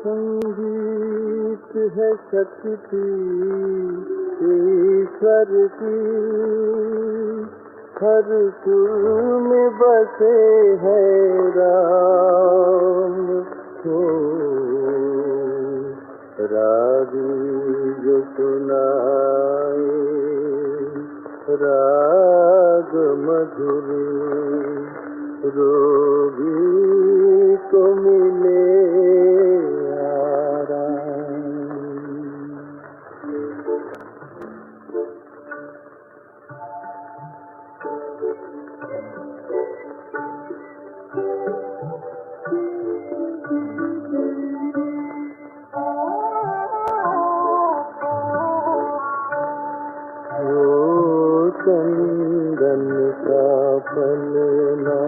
संगीत है शक्ति ईश्वर की, हर सुर में बसे है राम हो। रागी जो सुनाए राग मधुर, रोगी को मिले चंदन का पलना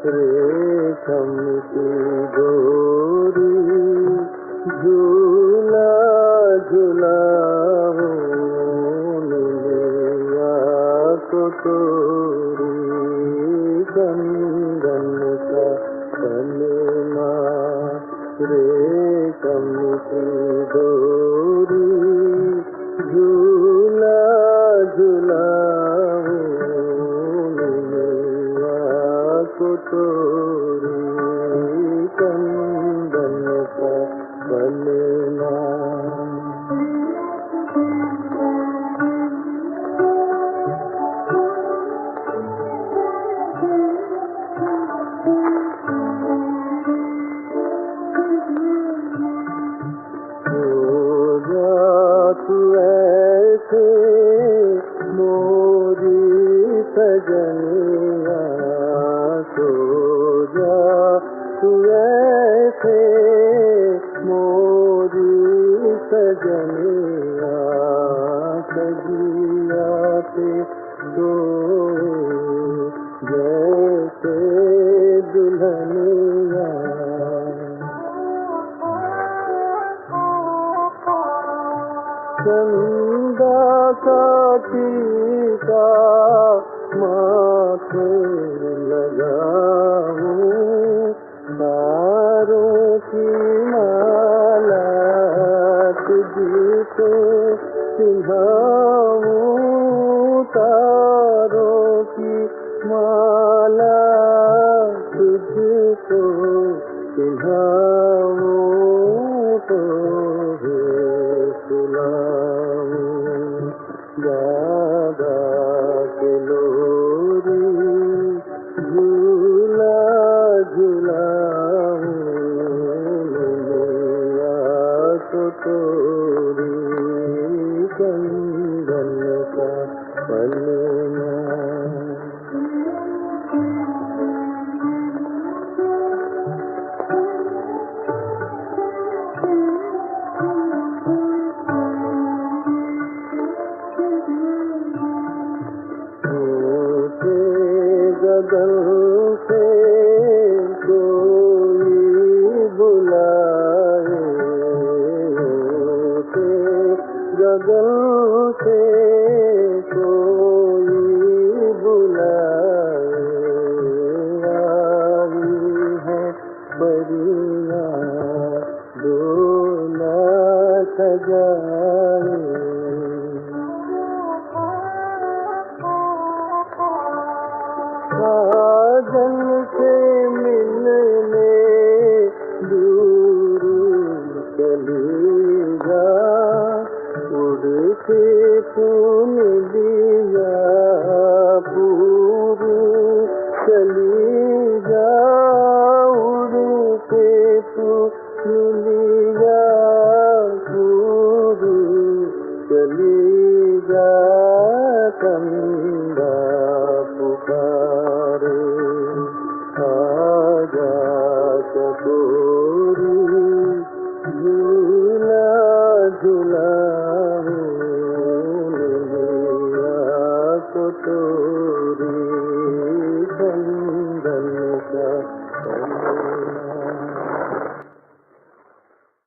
रेशम की डोरी, झूला झूलाओ मिलिया को तोरी। चंदन का पलना रेशम की डोरी, झूला झूलाओ मिलिया को तोरी। चंदन का पलना हो जा तू ऐसे मोरी सजनिया, सो जा तू ऐसे मोरी सजनिया। सजिया पे सोए जैसे दुल्हनिया, चंदा का टीका माथे लगाऊं, तारों की माला तुझको पिन्हाऊं। तारों की माला तुझको पिन्हाऊं, तो दादा के लोरी, झूला झूलाऊं मिलिया को तोरी। चंदन का पलना गगन से कोई बुलाए, गगन से कोई बुलाए। आई है परियां डोला सजाए, साजन से मिलने दूर चली जा, उड़ के तून दिया पूर चली जा। उड़ के तून दिया पूर चली जा। कंदा पुकारे आजा चकोरी, झूला झूला